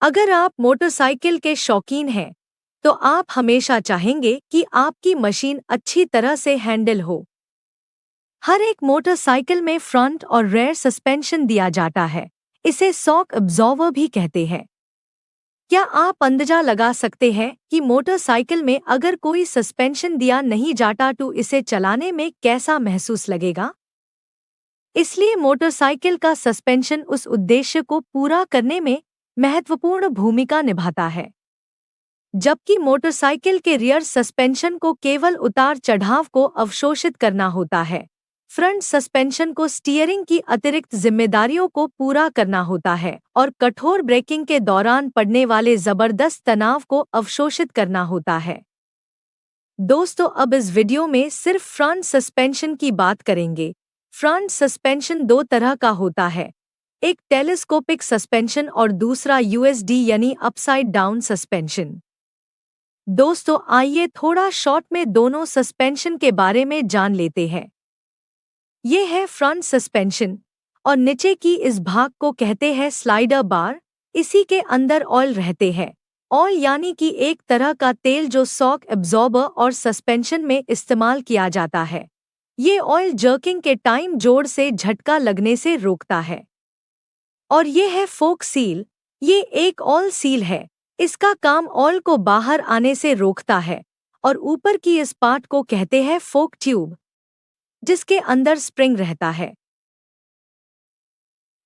अगर आप मोटरसाइकिल के शौकीन हैं, तो आप हमेशा चाहेंगे कि आपकी मशीन अच्छी तरह से हैंडल हो। हर एक मोटरसाइकिल में फ्रंट और रेयर सस्पेंशन दिया जाता है। इसे शॉक अब्जॉर्वर भी कहते हैं। क्या आप अंदाजा लगा सकते हैं कि मोटरसाइकिल में अगर कोई सस्पेंशन दिया नहीं जाता तो इसे चलाने में कैसा महसूस लगेगा? इसलिए मोटरसाइकिल का सस्पेंशन उस उद्देश्य को पूरा करने में महत्वपूर्ण भूमिका निभाता है। जबकि मोटरसाइकिल के रियर सस्पेंशन को केवल उतार चढ़ाव को अवशोषित करना होता है। फ्रंट सस्पेंशन को स्टीयरिंग की अतिरिक्त जिम्मेदारियों को पूरा करना होता है और कठोर ब्रेकिंग के दौरान पड़ने वाले जबरदस्त तनाव को अवशोषित करना होता है। दोस्तों, अब इस वीडियो में सिर्फ फ्रंट सस्पेंशन की बात करेंगे। फ्रंट सस्पेंशन दो तरह का होता है, एक टेलीस्कोपिक सस्पेंशन और दूसरा यूएसडी यानी अपसाइड डाउन सस्पेंशन। दोस्तों, आइए थोड़ा शॉर्ट में दोनों सस्पेंशन के बारे में जान लेते हैं। ये है फ्रंट सस्पेंशन और नीचे की इस भाग को कहते हैं स्लाइडर बार। इसी के अंदर ऑयल रहते हैं। ऑयल यानी कि एक तरह का तेल जो शॉक एब्जॉर्बर और सस्पेंशन में इस्तेमाल किया जाता है। ये ऑयल जर्किंग के टाइम जोड़ से झटका लगने से रोकता है। और ये है फोक सील। ये एक ऑयल सील है। इसका काम ऑयल को बाहर आने से रोकता है। और ऊपर की इस पार्ट को कहते हैं फोक ट्यूब, जिसके अंदर स्प्रिंग रहता है।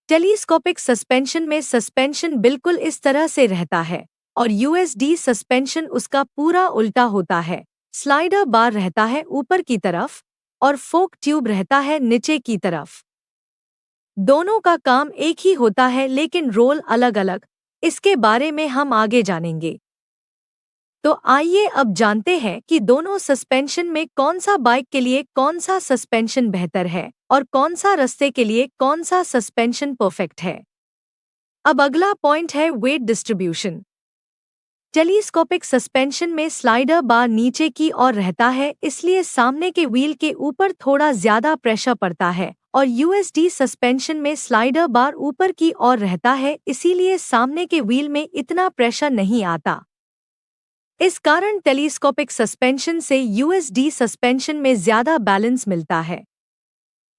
टेलीस्कोपिक सस्पेंशन में सस्पेंशन बिल्कुल इस तरह से रहता है और यूएसडी सस्पेंशन उसका पूरा उल्टा होता है। स्लाइडर बार रहता है ऊपर की तरफ और फोक ट्यूब रहता है नीचे की तरफ। दोनों का काम एक ही होता है लेकिन रोल अलग अलग। इसके बारे में हम आगे जानेंगे। तो आइए अब जानते हैं कि दोनों सस्पेंशन में कौन सा बाइक के लिए कौन सा सस्पेंशन बेहतर है और कौन सा रास्ते के लिए कौन सा सस्पेंशन परफेक्ट है। अब अगला पॉइंट है वेट डिस्ट्रीब्यूशन। टेलीस्कोपिक सस्पेंशन में स्लाइडर बार नीचे की ओर रहता है, इसलिए सामने के व्हील के ऊपर थोड़ा ज्यादा प्रेशर पड़ता है और यूएसडी सस्पेंशन में स्लाइडर बार ऊपर की ओर रहता है, इसीलिए सामने के व्हील में इतना प्रेशर नहीं आता। इस कारण टेलीस्कोपिक सस्पेंशन से यूएसडी सस्पेंशन में ज्यादा बैलेंस मिलता है।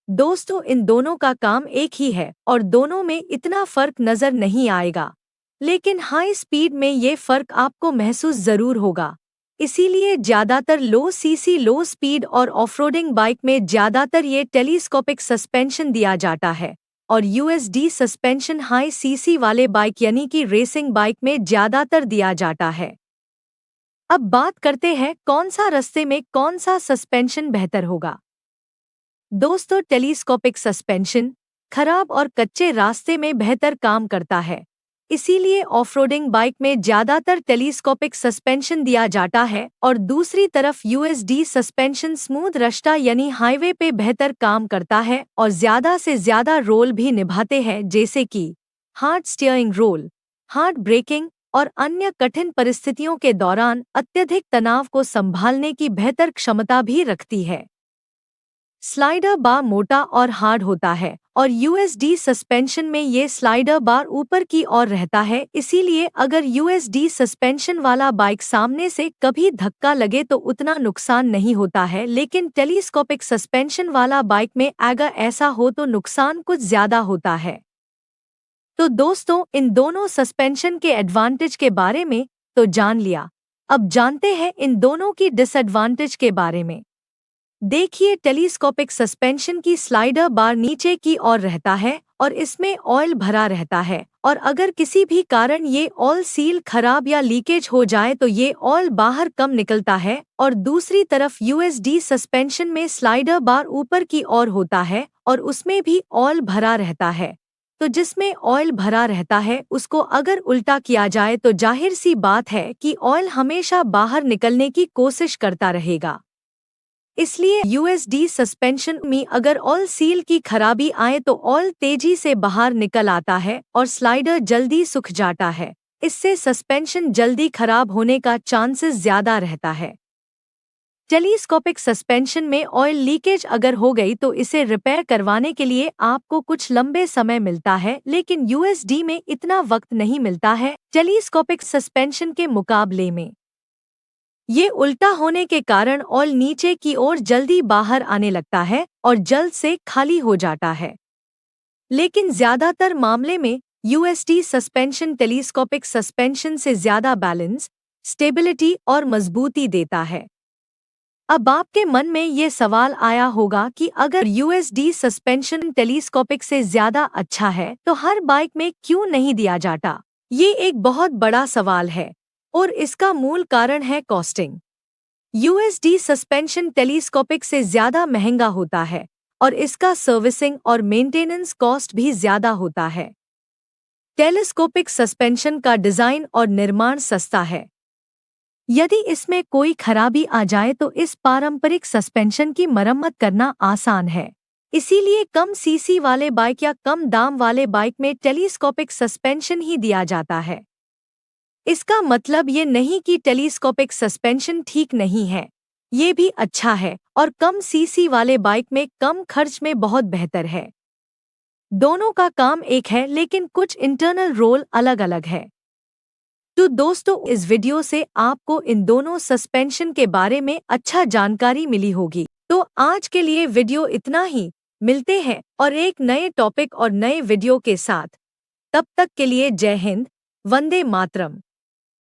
दोस्तों, इन दोनों का काम एक ही है और दोनों में इतना फर्क नजर नहीं आएगा, लेकिन हाई स्पीड में ये फर्क आपको महसूस जरूर होगा। इसीलिए ज्यादातर लो सीसी लो स्पीड और ऑफरोडिंग बाइक में ज्यादातर ये टेलीस्कोपिक सस्पेंशन दिया जाता है और यूएसडी सस्पेंशन हाई सीसी वाले बाइक यानी कि रेसिंग बाइक में ज्यादातर दिया जाता है। अब बात करते हैं कौन सा रास्ते में कौन सा सस्पेंशन बेहतर होगा। दोस्तों, टेलीस्कोपिक सस्पेंशन खराब और कच्चे रास्ते में बेहतर काम करता है। इसीलिए ऑफरोडिंग बाइक में ज्यादातर टेलीस्कोपिक सस्पेंशन दिया जाता है और दूसरी तरफ यूएसडी सस्पेंशन स्मूथ रास्ता यानी हाईवे पे बेहतर काम करता है और ज्यादा से ज्यादा रोल भी निभाते हैं, जैसे कि hard steering role, hard braking और अन्य कठिन परिस्थितियों के दौरान अत्यधिक तनाव को संभालने की बेहतर क्षमता भी रखती है। स्लाइडर बार मोटा और हार्ड होता है और यूएसडी सस्पेंशन में ये स्लाइडर बार ऊपर की ओर रहता है, इसीलिए अगर यूएसडी सस्पेंशन वाला बाइक सामने से कभी धक्का लगे तो उतना नुकसान नहीं होता है, लेकिन टेलीस्कोपिक सस्पेंशन वाला बाइक में अगर ऐसा हो तो नुकसान कुछ ज्यादा होता है। तो दोस्तों, इन दोनों सस्पेंशन के एडवांटेज के बारे में तो जान लिया। अब जानते हैं इन दोनों की डिसएडवांटेज के बारे में। देखिए, टेलीस्कोपिक सस्पेंशन की स्लाइडर बार नीचे की ओर रहता है और इसमें ऑयल भरा रहता है और अगर किसी भी कारण ये ऑयल सील खराब या लीकेज हो जाए तो ये ऑयल बाहर कम निकलता है। और दूसरी तरफ यूएसडी सस्पेंशन में स्लाइडर बार ऊपर की ओर होता है और उसमें भी ऑयल भरा रहता है। तो जिसमें ऑयल भरा रहता है उसको अगर उल्टा किया जाए तो जाहिर सी बात है कि ऑयल हमेशा बाहर निकलने की कोशिश करता रहेगा। इसलिए यूएसडी सस्पेंशन में अगर ऑयल सील की खराबी आए तो ऑयल तेजी से बाहर निकल आता है और स्लाइडर जल्दी सूख जाता है। इससे सस्पेंशन जल्दी खराब होने का चांसेस ज्यादा रहता है। टेलीस्कोपिक सस्पेंशन में ऑयल लीकेज अगर हो गई तो इसे रिपेयर करवाने के लिए आपको कुछ लंबे समय मिलता है, लेकिन यूएसडी में इतना वक्त नहीं मिलता है टेलीस्कोपिक सस्पेंशन के मुकाबले में। ये उल्टा होने के कारण ऑयल नीचे की ओर जल्दी बाहर आने लगता है और जल्द से खाली हो जाता है। लेकिन ज्यादातर मामले में यूएसडी सस्पेंशन टेलीस्कोपिक सस्पेंशन से ज्यादा बैलेंस, स्टेबिलिटी और मजबूती देता है। अब आपके मन में ये सवाल आया होगा कि अगर यूएसडी सस्पेंशन टेलीस्कोपिक से ज्यादा अच्छा है तो हर बाइक में क्यों नहीं दिया जाता? ये एक बहुत बड़ा सवाल है और इसका मूल कारण है कॉस्टिंग। यूएसडी सस्पेंशन टेलीस्कोपिक से ज्यादा महंगा होता है और इसका सर्विसिंग और मेंटेनेंस कॉस्ट भी ज्यादा होता है। टेलीस्कोपिक सस्पेंशन का डिजाइन और निर्माण सस्ता है। यदि इसमें कोई खराबी आ जाए तो इस पारंपरिक सस्पेंशन की मरम्मत करना आसान है। इसीलिए कम सीसी वाले बाइक या कम दाम वाले बाइक में टेलीस्कोपिक सस्पेंशन ही दिया जाता है। इसका मतलब ये नहीं कि टेलीस्कोपिक सस्पेंशन ठीक नहीं है, ये भी अच्छा है और कम सीसी वाले बाइक में कम खर्च में बहुत बेहतर है। दोनों का काम एक है, लेकिन कुछ इंटरनल रोल अलग अलग है। तो दोस्तों, इस वीडियो से आपको इन दोनों सस्पेंशन के बारे में अच्छा जानकारी मिली होगी। तो आज के लिए वीडियो इतना ही। मिलते हैं और एक नए टॉपिक और नए वीडियो के साथ। तब तक के लिए जय हिंद, वंदे मातरम।